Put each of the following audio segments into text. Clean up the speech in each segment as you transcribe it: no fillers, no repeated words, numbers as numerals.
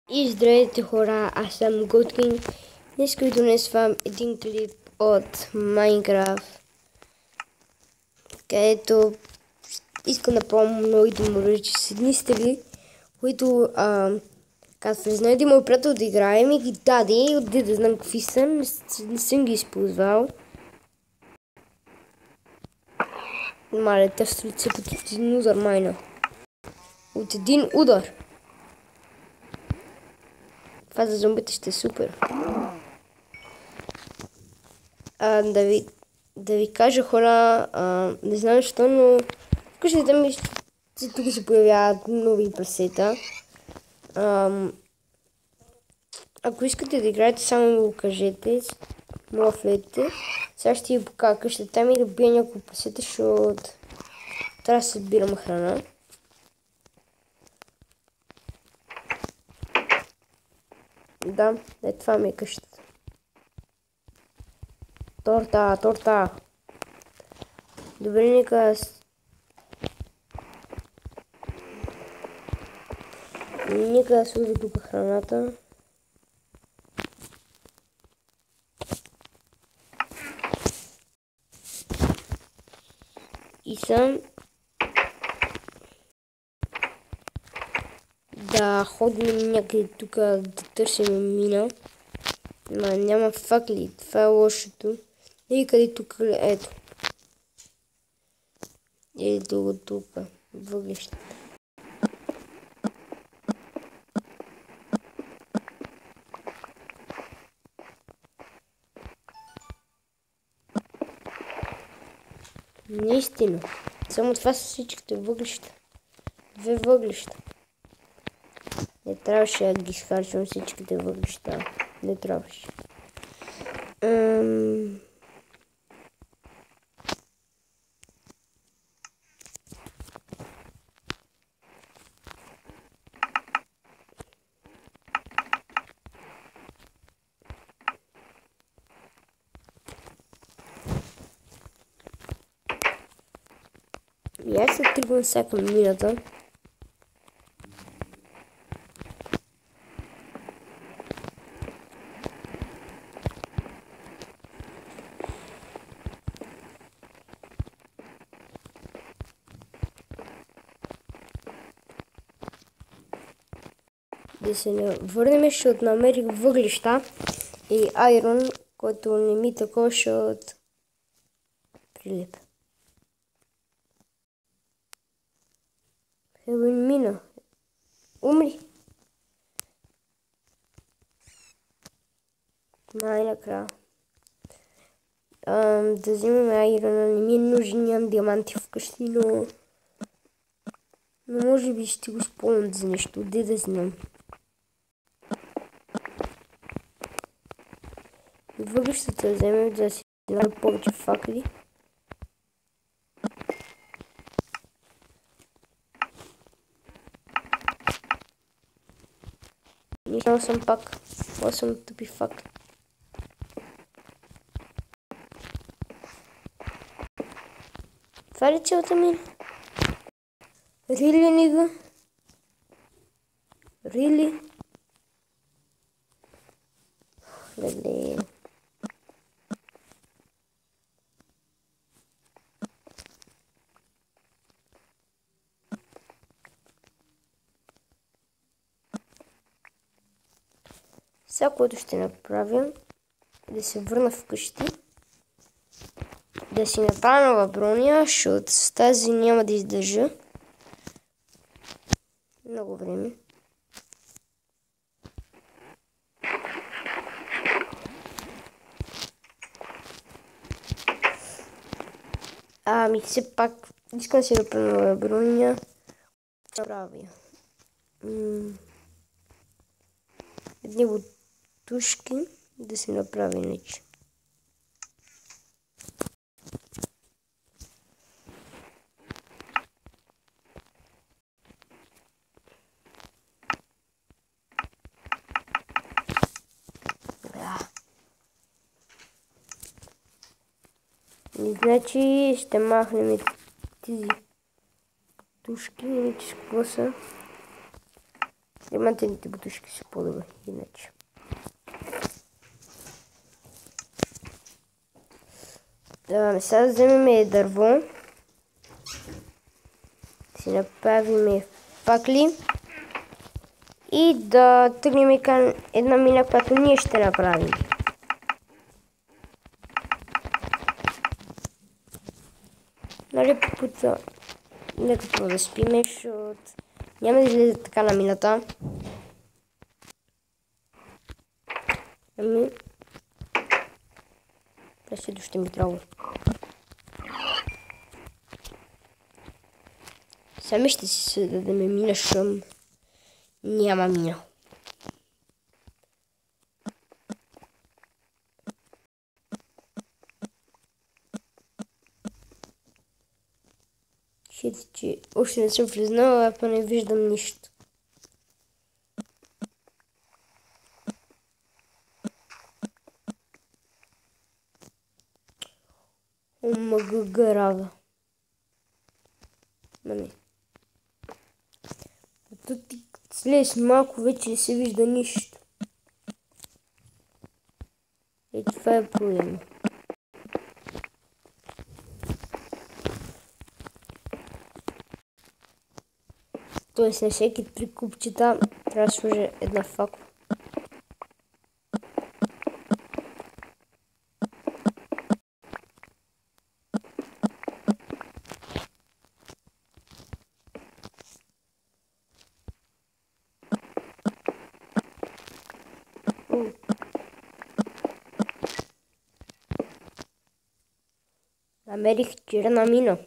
И здравейте хора, аз съм GoatKing. Днес донесвам един клип от Майнкрафт, където искам да пробвам много демонически стили, които казват, не знам, да има приятел да играем и ги даде, и отде да знам какви са, не съм ги използвал. Мале, те в лице като един удар майна. От един удар. Това за зомбите ще е супер. Да ви кажа хора, не знам защо, но къщата ми тук се появяват нови прасета. Ако искате да играете, само ми го кажете, влезте. Сега ще ви покажа къщата ми да бия няколко прасета, защото трябва да събирам храна. Да, това ми е къщата. Торта. Добре, нека да сложа тук храната. И съм да ходим някъде тук да търсим мина. Няма факли, това е лошото. И къде тук, ето. Ето тук, въглищата. Наистина. Само това са всичките въглища. 2 въглища. Не трябваше да ги изхарчвам всичките въглища. Не трябваше. И аз се тръгвам всяка мината. Да се върнем, защото намерих въглища и айрон, който не ми такова, защото прилепя. Хебен мина. Умри. Най-накрая. Да вземем айрона. Не ми е нужен, нямам диаманти вкъщи, но може би ще го спомням за нещо. Де да знам. И въглищата да вземем, да си дадем повече факли. Нишал съм пак. 8 тъпи факли. Това ли цялата мина? Рили, нига? Рили? Леле. Сега, което ще направя, да се върна вкъщи, да си направя нова броня, защото с тази няма да издържа много време. Все пак искам да си направя нова броня. Правя. Едни бутушки да се направи иначе. Значи ще махнем тези бутушки, иначе с какво са. Тримателните бутушки са по-добре, иначе. Сега да вземем дърво. Си направим факли. И да тръгнем към една мина, която ние ще направим. Нали по пътя, нека това да спиме, защото няма да излезе така на мината. Ами, преследо ще ми трябва. Сами ще си се дадем мина, шъм. Няма мина. Хит, че още не съм влезнала, а не виждам нищо. Омагъгърава. Мане. Тук ти слез малко вече не се вижда нищо. И това е проблема. Тоест на всеки 3 купчета трябва да сложа една факла. Намерих черна мина.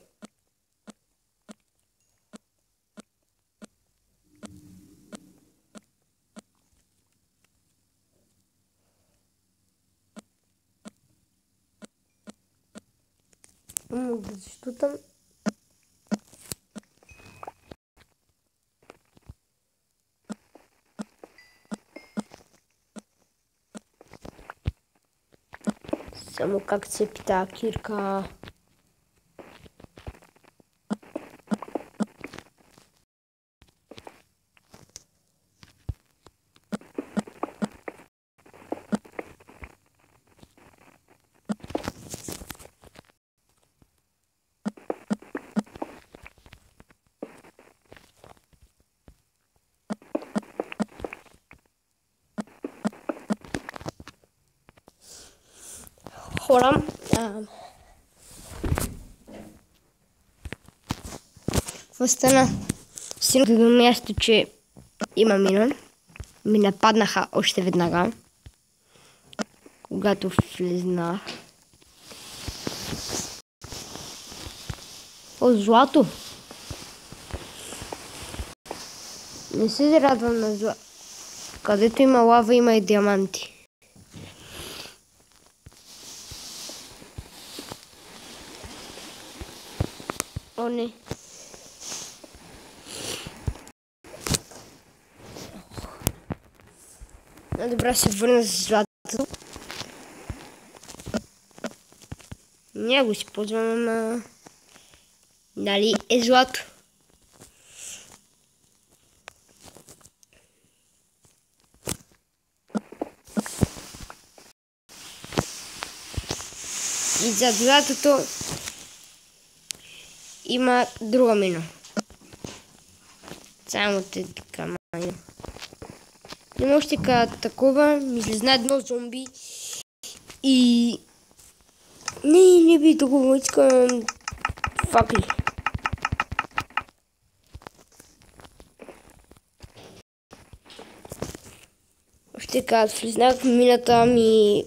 Защо там? Само как се пита кирка. Хора, какво стана? Стигнах до място, че има мина. Ми нападнаха още веднага, когато влезнах. О, злато! Не се радвам на злато. Където има лава, има и диаманти. О, не. Добре, се върна с златото. Ние го използваме, ама... Дали е злато? И зад златото има друга мина. Само те така мина. Не още такова, ми излезна едно зомби и... Не би такова, искам факли. Още като влезнах в мината ми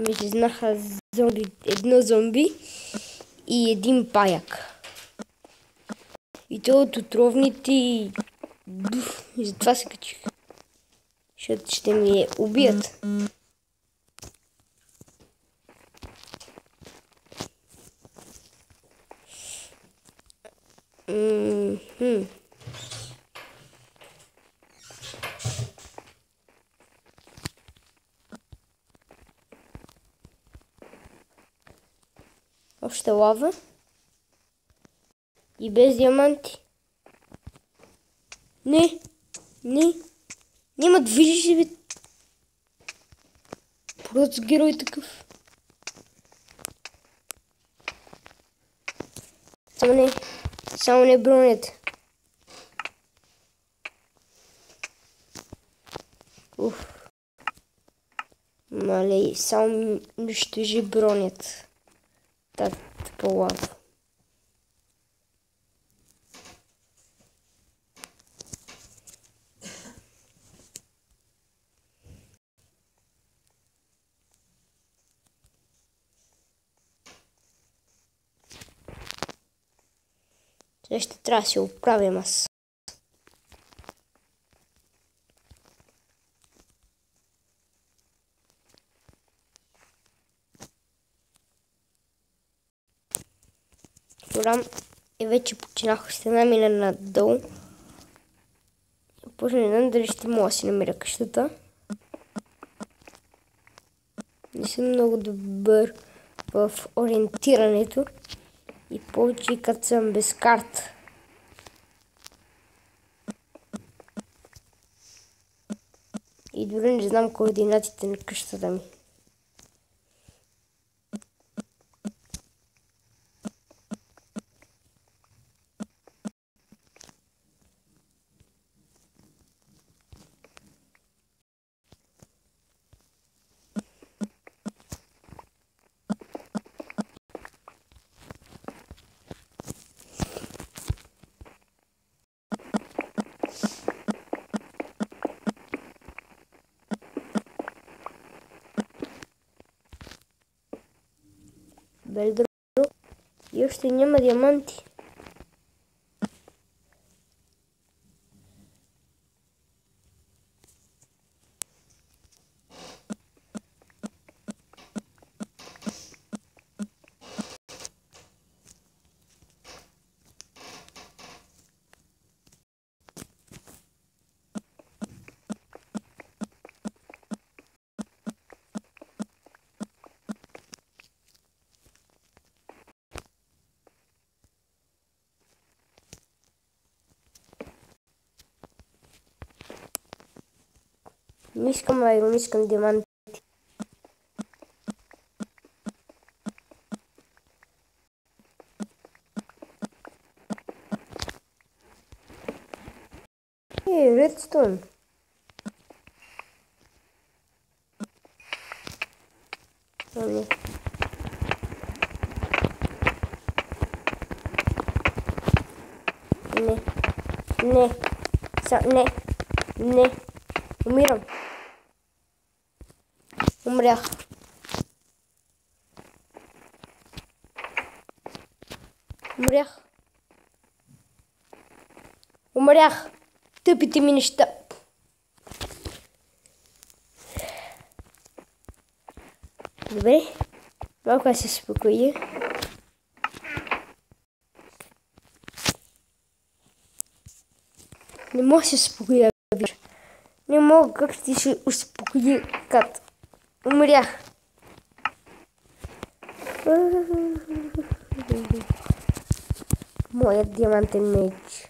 излезнаха едно зомби и един паяк. И то от отровните и затова се качих. Защото ще ми убият. Още лава. И без диаманти. Не. Няма движи се, бе. Просто герой такъв. Само не бронята. Малей, само унищожи бронята. Так, по-лаво. Сега ще трябва да се оправим аз. Флорам и вече починах стена мина надолу. Почне не знам дали ще мога да си намеря къщата. Не съм много добър в ориентирането. И повече като съм без карта. И дори не знам координатите на къщата ми. Белдро. И още няма диаманти. Не искам айрон, искам диаманти. Редстоун. Не. Не. Умирам. Умрях. Тъпите ми неща. Добре. Малко се спокоя. Не мога да се спокоя. Не мога, как ще се успокоя, кат. Умрях. Моят диамантен меч.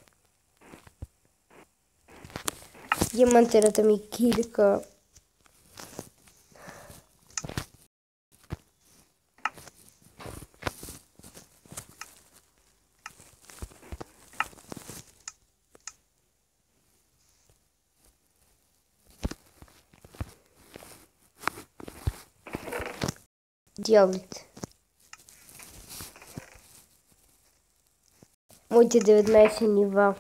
Диамантената ми кирка. Дяволите. Моите 19 нива.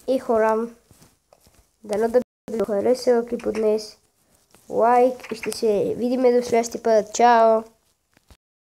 И хора, дано да ви харесва клипът днес. Лайк и ще се видим до следващия път. Чао!